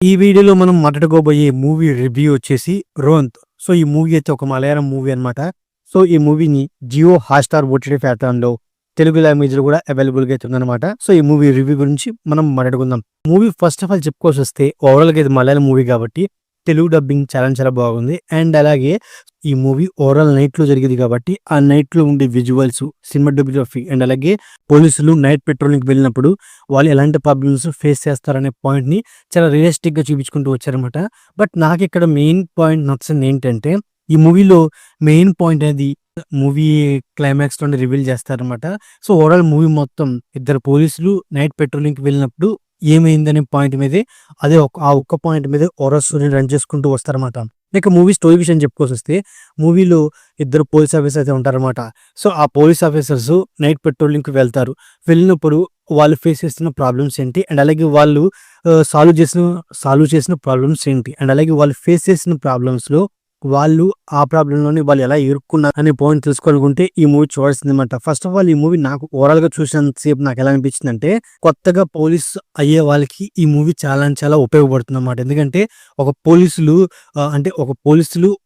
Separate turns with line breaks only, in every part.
ఈ వీడియోలో మనం మాట్లాడుకోబోయే మూవీ రివ్యూ వచ్చేసి 'రోంత్'. సో ఈ మూవీ అయితే ఒక మలయాళం మూవీ అన్నమాట. సో ఈ మూవీని జియో హాట్‌స్టార్ ఓటీటీ ప్లాట్‌ఫామ్‌లో తెలుగు లాంగ్వేజ్‌లో కూడా అవైలబుల్‌గా అయితే ఉందన్నమాట. సో ఈ మూవీ రివ్యూ గురించి మనం మాట్లాడుకుందాం. మూవీ ఫస్ట్ ఆఫ్ ఆల్ చెప్పుకోవాల్సొస్తే ఓవరాల్‌గా ఇది మలయాళం మూవీ కాబట్టి తెలుగు డబ్బింగ్ చాలా బాగుంది. అండ్ అలాగే ఈ మూవీ ఓవరాల్ నైట్‌లో జరిగేది కాబట్టి ఆ నైట్‌లో ఉండే విజువల్స్, సినిమాటోగ్రఫీ అండ్ అలాగే పోలీసులు నైట్ పెట్రోలింగ్‌కి వెళ్ళినప్పుడు వాళ్ళు ఎలాంటి ప్రాబ్లమ్స్ ఫేస్ చేస్తారనే పాయింట్‌ని చాలా రియలిస్టిక్‌గా చూపించుకుంటూ వచ్చారన్నమాట. బట్ నాకిక్కడ మెయిన్ పాయింట్ నచ్చింది ఏంటంటే ఈ మూవీలో మెయిన్ పాయింట్ అనేది మూవీ క్లైమాక్స్‌లోనే రివీల్ చేస్తారన్నమాట. సో ఓవరాల్ మూవీ మొత్తం ఇద్దరు పోలీసులు నైట్ పెట్రోలింగ్‌కి వెళ్ళినప్పుడు ఏమైందనే పాయింట్ మీదే ఆ ఒక్క పాయింట్ మీదే ఓవరాల్ స్టోరీని రన్ చేసుకుంటూ వస్తారన్నమాట. ఇక మూవీ స్టోరీ విషయం చెప్పుకోవస్తే మూవీలో ఇద్దరు పోలీస్ ఆఫీసర్స్ అయితే ఉంటారన్నమాట. సో ఆ పోలీస్ ఆఫీసర్స్ నైట్ పెట్రోలింగ్‌కి వెళ్తారు. వెళ్ళినప్పుడు వాళ్ళు ఫేస్ చేస్తున్న ప్రాబ్లమ్స్ ఏంటి? అండ్ అలాగే వాళ్ళు సాల్వ్ చేసిన ప్రాబ్లమ్స్ ఏంటి? అండ్ అలాగే వాళ్ళు ఫేస్ చేసిన ప్రాబ్లమ్స్‌లో ఆ ప్రాబ్లమ్‌లోని వాళ్ళు ఎలా ఇరుక్కున్నారు అనే పాయింట్ తెలుసుకోవాలనుకుంటే ఈ మూవీ చూడాల్సిందన్నమాట. ఫస్ట్ ఆఫ్ ఆల్ ఈ మూవీ నాకు ఓవరాల్‌గా చూసినంత సేపు నాకెలా అనిపించిందంటే కొత్తగా పోలీస్ అయ్యే వాళ్ళకి ఈ మూవీ చాలా ఉపయోగపడుతుందన్నమాట. ఎందుకంటే ఒక పోలీసులు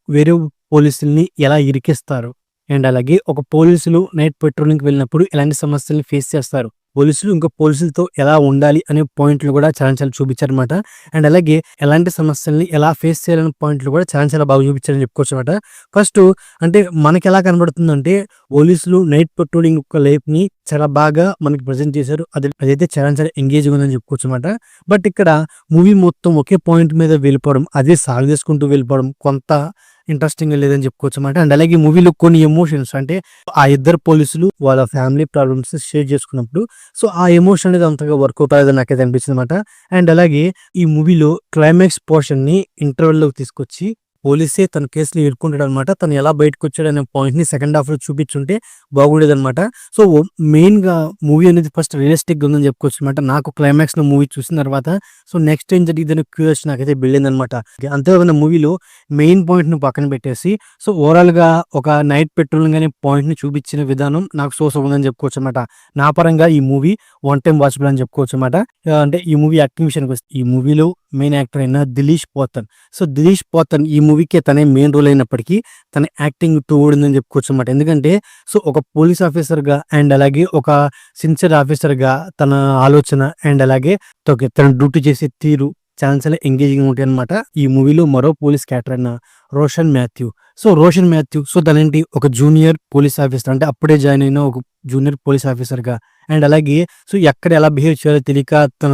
వేరే పోలీసుల్ని ఎలా ఇరికిస్తారు? అండ్ అలాగే ఒక పోలీసులు నైట్ పెట్రోలింగ్‌కి వెళ్ళినప్పుడు ఎలాంటి సమస్యల్ని ఫేస్ చేస్తారు? పోలీసులు ఇంకా పోలీసులతో ఎలా ఉండాలి అనే పాయింట్లు కూడా చాలా చూపించారన్నమాట. అండ్ అలాగే ఎలాంటి సమస్యల్ని ఎలా ఫేస్ చేయాలనే పాయింట్లు కూడా చాలా బాగా చూపించారని చెప్పుకోవచ్చన్నమాట. ఫస్ట్ అంటే మనకెలా కనబడుతుందంటే పోలీసులు నైట్ పెట్రోలింగ్ యొక్క లైఫ్‌ని చాలా బాగా మనకి ప్రెజెంట్ చేశారు. అదైతే చాలా ఎంగేజింగ్ ఉందని చెప్పుకోవచ్చన్నమాట. బట్ ఇక్కడ మూవీ మొత్తం ఒకే పాయింట్ మీద వెళ్ళిపోవడం, అదే సాల్వ్ చేసుకుంటూ వెళ్ళిపోవడం కొంత ఇంట్రెస్టింగ్‌గా లేదని చెప్పుకోవచ్చన్నమాట. అండ్ అలాగే మూవీలో కొన్ని ఎమోషన్స్ అంటే ఆ ఇద్దరు పోలీసులు వాళ్ళ ఫ్యామిలీ ప్రాబ్లమ్స్ షేర్ చేసుకున్నప్పుడు సో ఆ ఎమోషన్ అనేది అంతగా వర్కౌట్ అవ్వలేదని నాకైతే అనిపించిందన్నమాట. అండ్ అలాగే ఈ మూవీలో క్లైమాక్స్ పోర్షన్‌ని ఇంటర్వెల్‌లోకి తీసుకొచ్చి పోలీసే తన కేసులో ఇరుక్కుంటాడనమాట. తను ఎలా బయటకొచ్చాడనే పాయింట్‌ని సెకండ్ హాఫ్‌లో చూపించుంటే బాగుండేదనమాట. సో మెయిన్‌గా మూవీ అనేది ఫస్ట్ రియలిస్టిక్‌గా ఉందని చెప్పుకోవచ్చనమాట. నాకు క్లైమాక్స్‌లో మూవీ చూసిన తర్వాత సో నెక్స్ట్ ఏం జరిగిద్దనే క్యూరియాసిటీ నాకైతే బిల్డిందనమాట. అంతేకాకుండా మూవీలో మెయిన్ పాయింట్‌ని పక్కన పెట్టేసి సో ఓవరాల్‌గా ఒక నైట్ పెట్రోలింగ్ అనే పాయింట్‌ని చూపించిన విధానం నాకు ఉందని చెప్పుకోవచ్చనమాట. నా పరంగా ఈ మూవీ వన్ టైమ్ వాచబుల్ అని చెప్పుకోవచ్చనమాట. అంటే ఈ మూవీ యాక్టింగ్ విషయానికొస్తే ఈ మూవీలో మెయిన్ యాక్టర్ అయిన దిలీష్ పోతన్. సో దిలీష్ పోతన్ ఈ మూవీకే తనే మెయిన్ రోల్ అయినప్పటికీ తన యాక్టింగ్ తోడిందని చెప్పుకోవచ్చు అన్నమాట. ఎందుకంటే సో ఒక పోలీస్ ఆఫీసర్‌గా అండ్ అలాగే ఒక సిన్సియర్ ఆఫీసర్‌గా తన ఆలోచన అండ్ అలాగే తన డ్యూటీ చేసే తీరు చాలా ఎంగేజింగ్ ఉంటాయన్నమాట. ఈ మూవీలో మరో పోలీస్ క్యారెక్టర్ అయిన రోషన్ మాథ్యూ తనేంటి ఒక జూనియర్ పోలీస్ ఆఫీసర్ అంటే అప్పుడే జాయిన్ అయిన ఒక జూనియర్ పోలీస్ ఆఫీసర్‌గా అండ్ అలాగే సో ఎక్కడ ఎలా బిహేవ్ చేయాలో తెలియక తన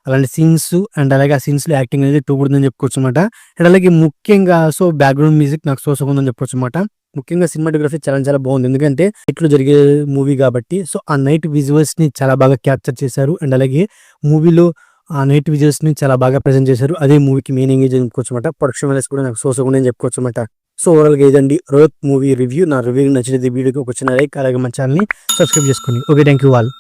అలాంటి సీన్స్ అండ్ అలాగే ఆ సీన్స్‌లో యాక్టింగ్ అనేది తోబుడుందని చెప్పుకోవచ్చన్నమాట. అండ్ అలాగే ముఖ్యంగా సో బ్యాక్‌గ్రౌండ్ మ్యూజిక్ నాకు ఉందని చెప్పొచ్చన్నమాట. ముఖ్యంగా సినిమాటోగ్రఫీ చాలా బాగుంది. ఎందుకంటే నైట్‌లో జరిగే మూవీ కాబట్టి సో ఆ నైట్ విజువల్స్‌ని చాలా బాగా క్యాప్చర్ చేశారు. అండ్ అలాగే మూవీలో ఆ నైట్ విజువల్స్‌ని చాలా బాగా ప్రెజెంట్ చేశారు. అదే మూవీకి మెయిన్ ఎంగేజ్ అని చెప్పుకోవచ్చన్నమాట. ప్రొడక్షన్ వాల్యూస్ కూడా నాకు ఉందని చెప్పుకోవచ్చన్నమాట. సో ఓవరాల్‌గా ఇదండి 'రోత్' మూవీ రివ్యూ. నా రివ్యూ నచ్చినది వీడియోకి ఒక చిన్న లైక్ అలాగే మన ఛానెల్‌ని సబ్స్క్రైబ్ చేసుకోండి. ఓకే. Thank you all.